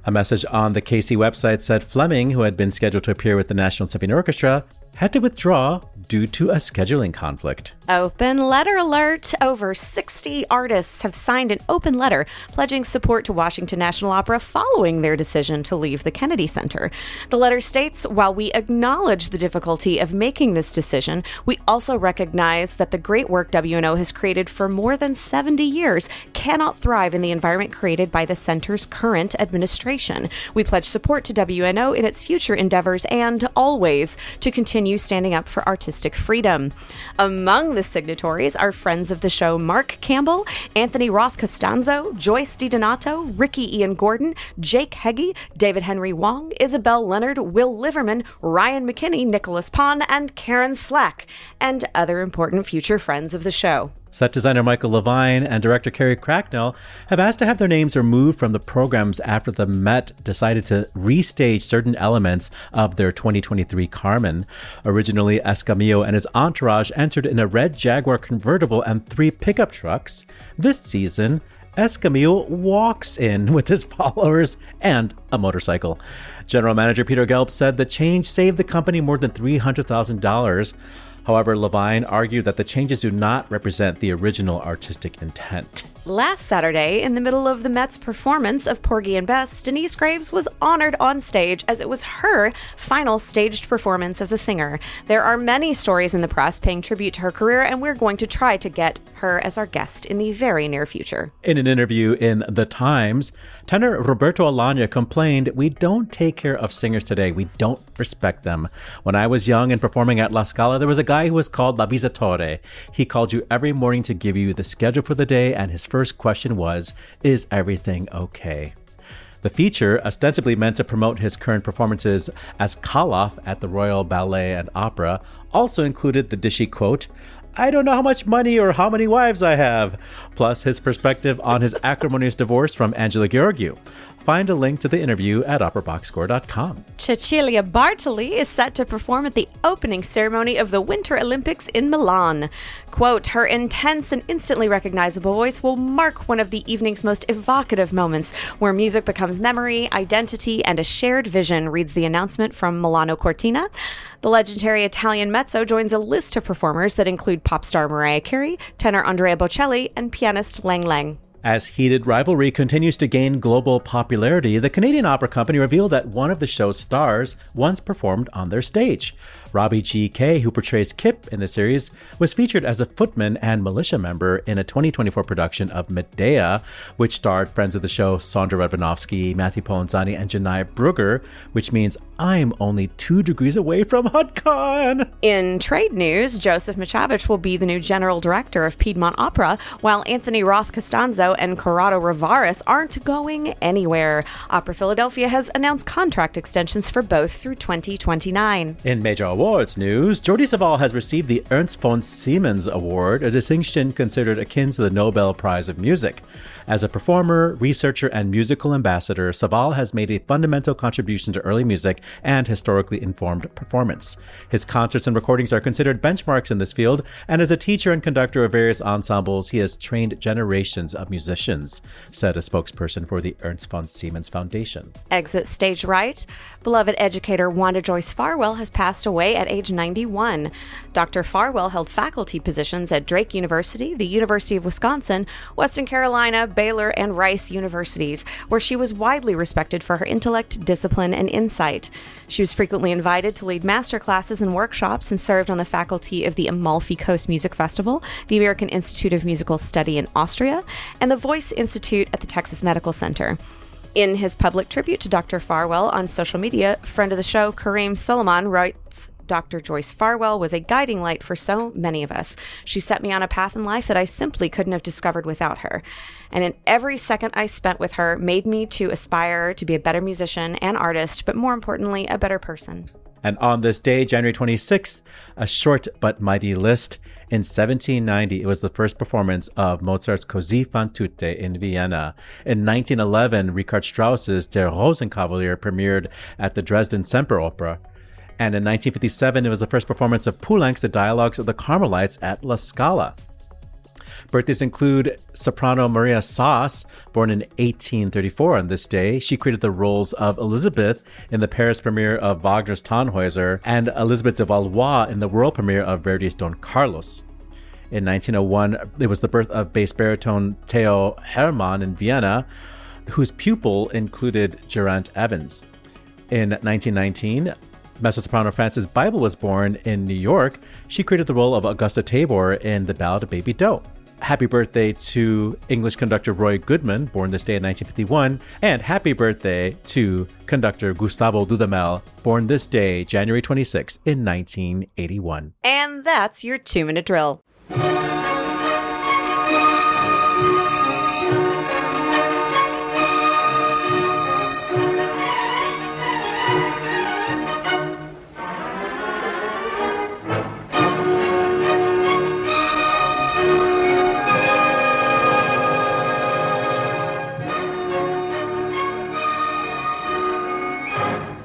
A message on the KC website said Fleming, who had been scheduled to appear with the National Symphony Orchestra, had to withdraw due to a scheduling conflict. Open letter alert. Over 60 artists have signed an open letter pledging support to Washington National Opera following their decision to leave the Kennedy Center. The letter states, while we acknowledge the difficulty of making this decision, we also recognize that the great work WNO has created for more than 70 years cannot thrive in the environment created by the center's current administration. We pledge support to WNO in its future endeavors and always to continue standing up for artistic freedom. Among the signatories are friends of the show Mark Campbell, Anthony Roth Costanzo, Joyce DiDonato, Ricky Ian Gordon, Jake Heggie, David Henry Wong, Isabel Leonard, Will Liverman, Ryan McKinney, Nicholas Pon, and Karen Slack, and other important future friends of the show. Set designer Michael Levine and director Carrie Cracknell have asked to have their names removed from the programs after the Met decided to restage certain elements of their 2023 Carmen. Originally, Escamillo and his entourage entered in a red Jaguar convertible and 3 pickup trucks. This season, Escamillo walks in with his followers and a motorcycle. General Manager Peter Gelb said the change saved the company more than $300,000. However, Levine argued that the changes do not represent the original artistic intent. Last Saturday, in the middle of the Mets' performance of Porgy and Bess, Denyce Graves was honored on stage as it was her final staged performance as a singer. There are many stories in the press paying tribute to her career, and we're going to try to get her as our guest in the very near future. In an interview in The Times, tenor Roberto Alagna complained, "We don't take care of singers today. We don't respect them. When I was young and performing at La Scala, there was a guy who was called La Visitatore. He called you every morning to give you the schedule for the day, and his first question was, is everything okay?" The feature, ostensibly meant to promote his current performances as Kaloff at the Royal Ballet and Opera, also included the dishy quote, "I don't know how much money or how many wives I have," plus his perspective on his acrimonious divorce from Angela Gheorghiu. Find a link to the interview at operaboxscore.com. Cecilia Bartoli is set to perform at the opening ceremony of the Winter Olympics in Milan. Quote, her intense and instantly recognizable voice will mark one of the evening's most evocative moments, where music becomes memory, identity, and a shared vision, reads the announcement from Milano Cortina. The legendary Italian mezzo joins a list of performers that include include pop star Mariah Carey, tenor Andrea Bocelli, and pianist Lang Lang. As heated rivalry continues to gain global popularity, the Canadian Opera Company revealed that one of the show's stars once performed on their stage. Robbie G.K., who portrays Kip in the series, was featured as a footman and militia member in a 2024 production of Medea, which starred friends of the show Sandra Radvanovsky, Matthew Polenzani, and Janai Brugger, which means I'm only 2 degrees away from HotCon. In trade news, Joseph Michavich will be the new general director of Piedmont Opera, while Anthony Roth Costanzo and Corrado Rivaris aren't going anywhere. Opera Philadelphia has announced contract extensions for both through 2029. In major awards news, Jordi Savall has received the Ernst von Siemens Award, a distinction considered akin to the Nobel Prize of Music. As a performer, researcher, and musical ambassador, Savall has made a fundamental contribution to early music and historically informed performance. His concerts and recordings are considered benchmarks in this field, and as a teacher and conductor of various ensembles, he has trained generations of musicians, said a spokesperson for the Ernst von Siemens Foundation. Exit stage right. Beloved educator Wanda Joyce Farwell has passed away at age 91. Dr. Farwell held faculty positions at Drake University, the University of Wisconsin, Western Carolina, Baylor, and Rice universities, where she was widely respected for her intellect, discipline, and insight. She was frequently invited to lead master classes and workshops and served on the faculty of the Amalfi Coast Music Festival, the American Institute of Musical Study in Austria, and the Voice Institute at the Texas Medical Center. In his public tribute to Dr. Farwell on social media, friend of the show Kareem Solomon writes, Dr. Joyce Farwell was a guiding light for so many of us. She set me on a path in life that I simply couldn't have discovered without her. And in every second I spent with her made me to aspire to be a better musician and artist, but more importantly, a better person. And on this day, January 26th, a short but mighty list. In 1790, it was the first performance of Mozart's Così fan tutte in Vienna. In 1911, Richard Strauss's Der Rosenkavalier premiered at the Dresden Semperoper. And in 1957, it was the first performance of Poulenc's The Dialogues of the Carmelites at La Scala. Birthdays include soprano Maria Sass, born in 1834 on this day. She created the roles of Elizabeth in the Paris premiere of Wagner's Tannhäuser and Elizabeth de Valois in the world premiere of Verdi's Don Carlos. In 1901, it was the birth of bass baritone Theo Hermann in Vienna, whose pupil included Geraint Evans. In 1919, mezzo-soprano Frances Bible was born in New York. She created the role of Augusta Tabor in The Ballad of Baby Doe. Happy birthday to English conductor Roy Goodman, born this day in 1951. And happy birthday to conductor Gustavo Dudamel, born this day, January 26, in 1981. And that's your 2-minute drill.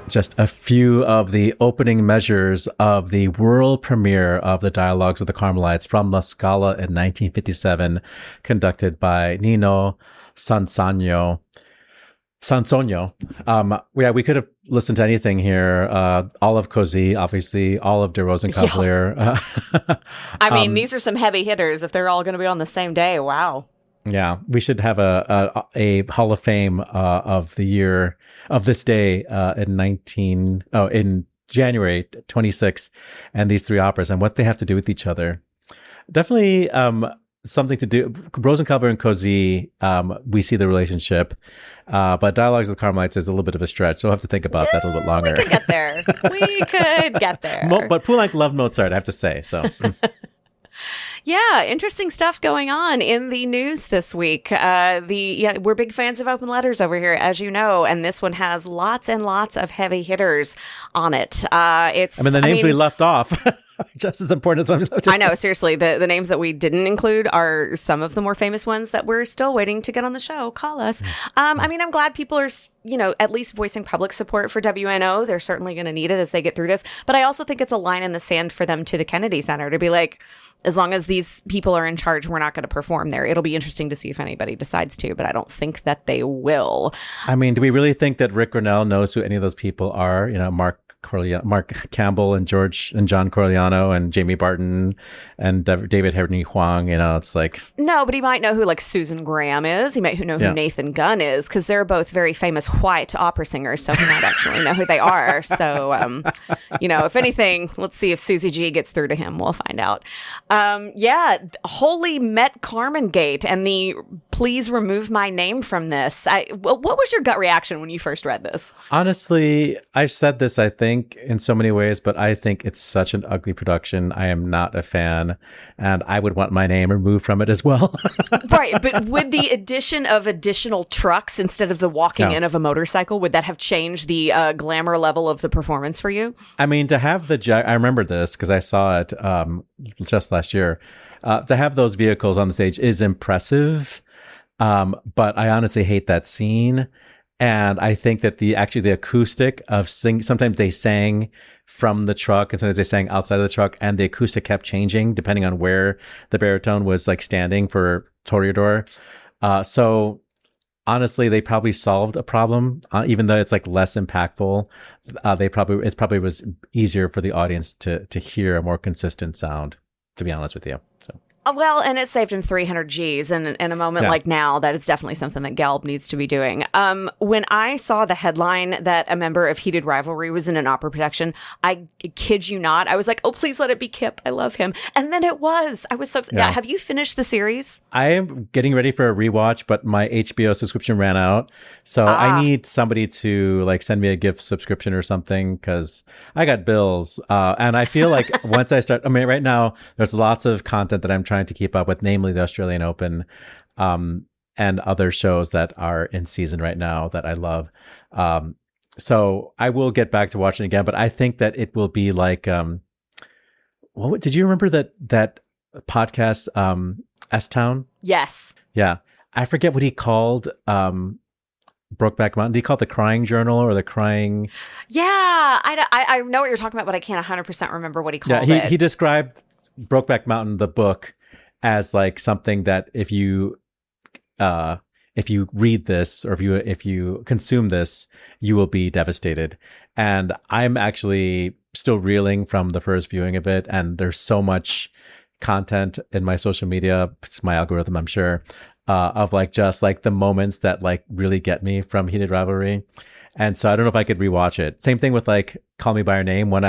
Just a few of the opening measures of the world premiere of the Dialogues of the Carmelites from La Scala in 1957, conducted by Nino Sansonio. We could have listened to anything here. All of Così, obviously, all of De Rosenkavalier. Yeah. I mean, these are some heavy hitters if they're all going to be on the same day. Wow. Yeah, we should have a Hall of Fame of the year of this day in January 26th, and these 3 operas and what they have to do with each other. Definitely something to do. Rosenkavalier and Così, we see the relationship, but Dialogues of the Carmelites is a little bit of a stretch, so we'll have to think about that a little bit longer. We could get there. But Poulenc loved Mozart, I have to say. So. Yeah, interesting stuff going on in the news this week. We're big fans of open letters over here, as you know, and this one has lots and lots of heavy hitters on it. The names we left off are just as important as what we left off. I know, seriously. The names that we didn't include are some of the more famous ones that we're still waiting to get on the show. Call us. I'm glad people are at least voicing public support for WNO. They're certainly going to need it as they get through this. But I also think it's a line in the sand for them to the Kennedy Center to be like, as long as these people are in charge, we're not going to perform there. It'll be interesting to see if anybody decides to, but I don't think that they will. I mean, do we really think that Rick Grinnell knows who any of those people are? Mark Campbell and John Corigliano and Jamie Barton and David Henry Hwang. It's like, no, but he might know who like Susan Graham is. He might know who Nathan Gunn is, because they're both very famous white opera singers. So he might actually know who they are. So, if anything, let's see if Susie G gets through to him. We'll find out. Holy Met Carmen Gate and the please remove my name from this. What was your gut reaction when you first read this? Honestly, I've said this, I think, in so many ways, but I think it's such an ugly production. I am not a fan, and I would want my name removed from it as well. Right, but with the addition of additional trucks instead of the walking in of a motorcycle, would that have changed the glamour level of the performance for you? I mean, to have I remember this because I saw it just last year. To have those vehicles on the stage is impressive, but I honestly hate that scene. And I think that the acoustic of sometimes they sang from the truck and sometimes they sang outside of the truck, and the acoustic kept changing depending on where the baritone was like standing for Toreador. So honestly, they probably solved a problem, even though it's like less impactful. It probably was easier for the audience to hear a more consistent sound, to be honest with you. So. Well, and it saved him 300 G's. And in a moment like now, that is definitely something that Gelb needs to be doing. When I saw the headline that a member of Heated Rivalry was in an opera production, I kid you not, I was like, oh, please let it be Kip. I love him. And then it was. I was so excited. Yeah. Have you finished the series? I am getting ready for a rewatch, but my HBO subscription ran out. So I need somebody to like send me a gift subscription or something, because I got bills. And I feel like once I start, right now, there's lots of content that I'm trying to keep up with, namely the Australian Open, and other shows that are in season right now that I love. So I will get back to watching again, but I think that it will be like, what did you remember that podcast, S-Town? Yes. Yeah. I forget what he called, Brokeback Mountain. Did he call it the Crying Journal or the Crying? Yeah. I know what you're talking about, but I can't 100% remember what he called it. He described Brokeback Mountain, the book, as like something that if you read this or if you consume this, you will be devastated. And I'm actually still reeling from the first viewing of it. And there's so much content in my social media, it's my algorithm, I'm sure, of like just like the moments that like really get me from Heated Rivalry. And so I don't know if I could rewatch it. Same thing with like Call Me by Your Name. When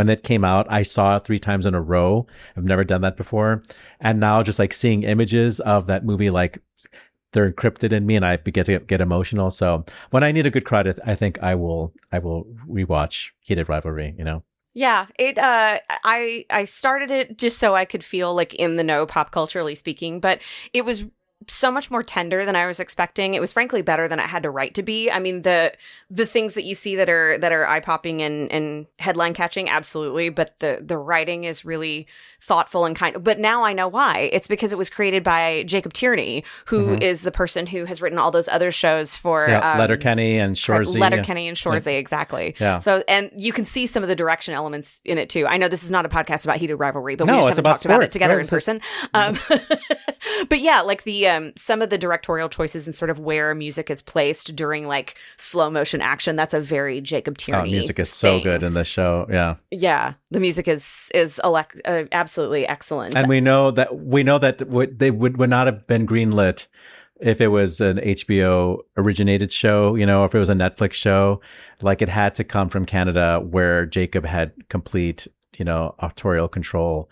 it came out, I saw it 3 times in a row. I've never done that before. And now just like seeing images of that movie, like they're encrypted in me, and I get emotional. So when I need a good cry, I think I will rewatch Heated Rivalry, Yeah, I started it just so I could feel like in the know pop culturally speaking, but it was so much more tender than I was expecting. It was frankly better than it had to write to be. I mean, the things that you see that are eye-popping and headline catching, absolutely, but the writing is really thoughtful and kind. But now I know why. It's because it was created by Jacob Tierney, who is the person who has written all those other shows for Letterkenny and Shoresy. Letterkenny and Shoresy, exactly. Yeah. So, and you can see some of the direction elements in it too. I know this is not a podcast about Heated Rivalry, but we just haven't talked about it together in person. But yeah, like the some of the directorial choices and sort of where music is placed during like slow motion action, that's a very Jacob Tierney. Music is so good in this show. Yeah. Yeah. The music is absolutely excellent. And we know that they would not have been greenlit if it was an HBO originated show, if it was a Netflix show. Like, it had to come from Canada, where Jacob had complete, authorial control.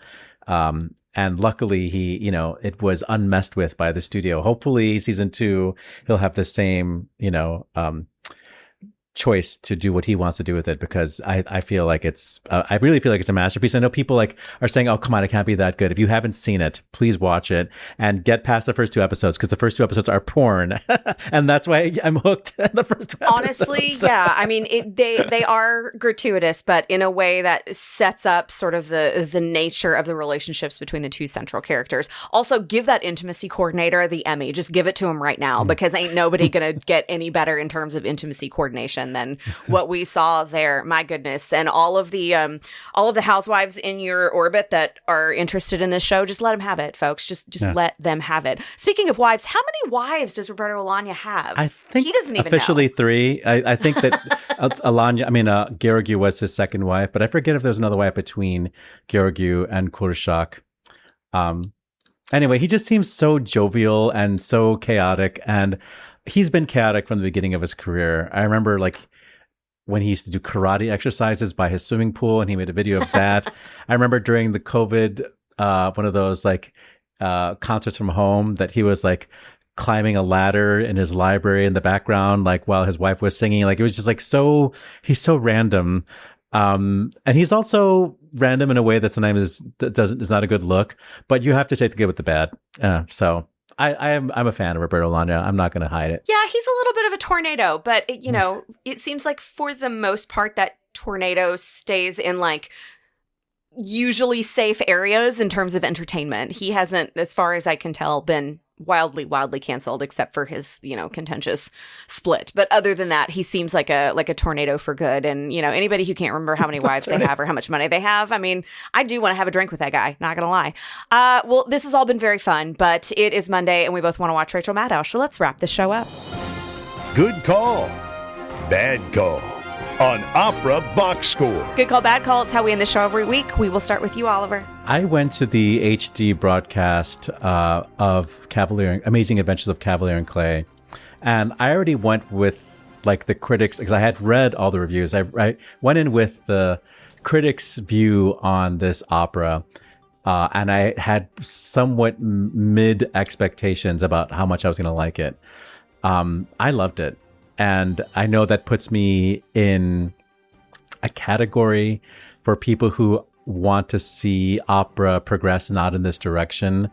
And luckily it was unmessed with by the studio. Hopefully season 2, he'll have the same, choice to do what he wants to do with it, because I feel like I really feel like it's a masterpiece. I know people like are saying, oh, come on, it can't be that good. If you haven't seen it, please watch it and get past the first 2 episodes, because the first 2 episodes are porn. And that's why I'm hooked in the first 2 episodes. Honestly, yeah. I mean, they are gratuitous, but in a way that sets up sort of the nature of the relationships between the 2 central characters. Also, give that intimacy coordinator the Emmy. Just give it to him right now, because ain't nobody going to get any better in terms of intimacy coordination than what we saw there. My goodness. And all of the housewives in your orbit that are interested in this show, just let them have it, folks. Just let them have it. Speaking of wives, how many wives does Roberot Alagna have? I think he doesn't even officially know. 3. I think that Georgiou was his second wife, but I forget if there was another wife between Georgiou and Kurshak. Anyway, he just seems so jovial and so chaotic, and he's been chaotic from the beginning of his career. I remember like when he used to do karate exercises by his swimming pool, and he made a video of that. I remember during the COVID, one of those like concerts from home, that he was like climbing a ladder in his library in the background, like while his wife was singing. Like it was just like he's so random. And he's also random in a way that sometimes is not a good look, but you have to take the good with the bad. So I'm a fan of Roberot Alagna. I'm not going to hide it. Yeah, he's a little bit of a tornado, but it seems like for the most part that tornado stays in like usually safe areas in terms of entertainment. He hasn't, as far as I can tell, been wildly canceled, except for his, contentious split. But other than that, he seems like a tornado for good. And, anybody who can't remember how many wives they have or how much money they have, I mean, I do want to have a drink with that guy, not gonna lie. Well, this has all been very fun, but it is Monday and we both want to watch Rachel Maddow, so let's wrap the show up. Good call. Bad call on Opera Box Score. Good call, bad call. It's how we end the show every week. We will start with you, Oliver. I went to the HD broadcast of Amazing Adventures of Cavalier and Clay, and I already went with like the critics, because I had read all the reviews. I went in with the critics' view on this opera, and I had somewhat mid expectations about how much I was going to like it. I loved it. And I know that puts me in a category for people who want to see opera progress not in this direction.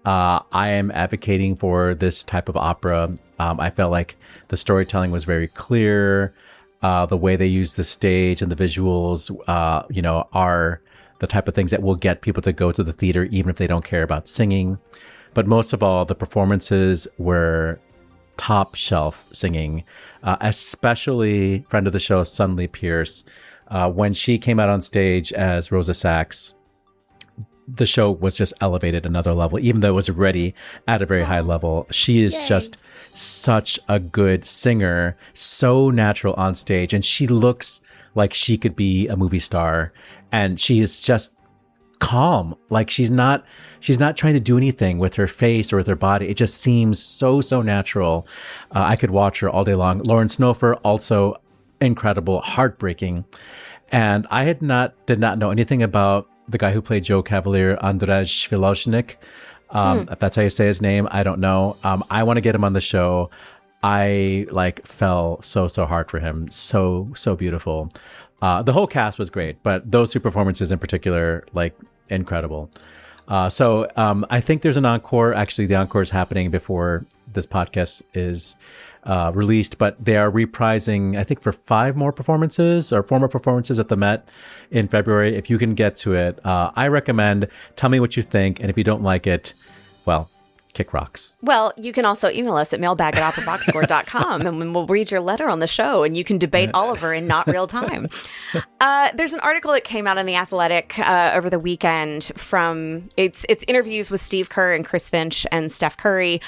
I am advocating for this type of opera. I felt like the storytelling was very clear. The way they use the stage and the visuals, are the type of things that will get people to go to the theater, even if they don't care about singing. But most of all, the performances were top shelf singing, especially friend of the show, Sunlee Pierce. When she came out on stage as Rosa Sachs, the show was just elevated another level, even though it was already at a very high level. She is just such a good singer, so natural on stage, and she looks like she could be a movie star, and she is just calm. Like she's not trying to do anything with her face or with her body. It just seems so natural. I could watch her all day long. Lauren Snofer, also incredible, heartbreaking. And I did not know anything about the guy who played Joe Cavalier, Andrzej Filoznik. If that's how you say his name, I don't know. I want to get him on the show. I fell so hard for him. So beautiful. The whole cast was great, but those 2 performances in particular, incredible. So I think there's an encore. Actually, the encore is happening before this podcast is released, but they are reprising, I think, for 5 more performances or 4 more performances at the Met in February. If you can get to it, I recommend. Tell me what you think, and if you don't like it, well, kick rocks. Well, you can also email us at mailbag@operaboxscore.com and we'll read your letter on the show and you can debate Oliver in not real time. There's an article that came out in The Athletic over the weekend from it's interviews with Steve Kerr and Chris Finch and Steph Curry,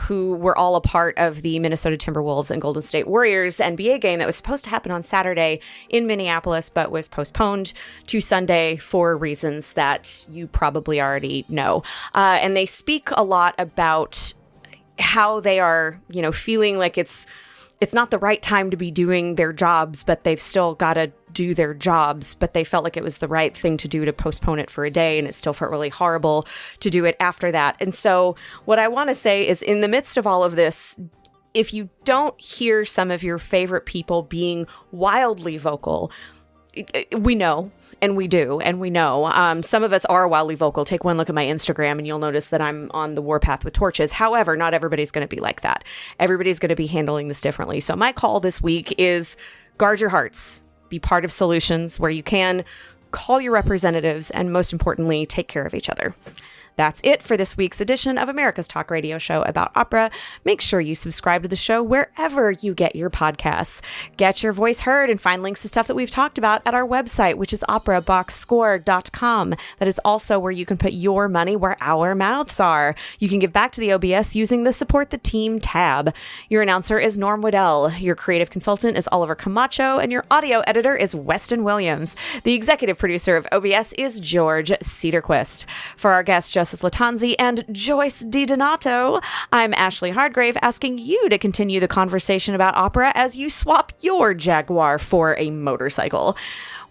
who were all a part of the Minnesota Timberwolves and Golden State Warriors NBA game that was supposed to happen on Saturday in Minneapolis, but was postponed to Sunday for reasons that you probably already know. And they speak a lot about how they are, feeling like it's not the right time to be doing their jobs, but they've still got to do their jobs. But they felt like it was the right thing to do to postpone it for a day, and it still felt really horrible to do it after that. And so what I want to say is, in the midst of all of this, if you don't hear some of your favorite people being wildly vocal, we know, and we do, and we know. Some of us are wildly vocal. Take one look at my Instagram and you'll notice that I'm on the warpath with torches. However, not everybody's going to be like that. Everybody's going to be handling this differently. So my call this week is guard your hearts. Be part of solutions where you can. Call your representatives, and most importantly, take care of each other. That's it for this week's edition of America's Talk Radio show about opera. Make sure you subscribe to the show wherever you get your podcasts. Get your voice heard and find links to stuff that we've talked about at our website, which is operaboxscore.com. That is also where you can put your money where our mouths are. You can give back to the OBS using the Support the Team tab. Your announcer is Norm Waddell. Your creative consultant is Oliver Camacho, and your audio editor is Weston Williams. The executive producer of OBS is George Cedarquist. For our guest, Joseph Lattanzi and Joyce DiDonato, I'm Ashley Hardgrave, asking you to continue the conversation about opera as you swap your Jaguar for a motorcycle.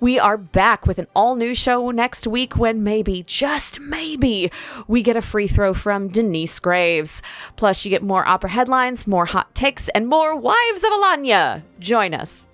We are back with an all-new show next week when maybe, just maybe, we get a free throw from Denyce Graves. Plus, you get more opera headlines, more hot takes, and more Wives of Alagna. Join us.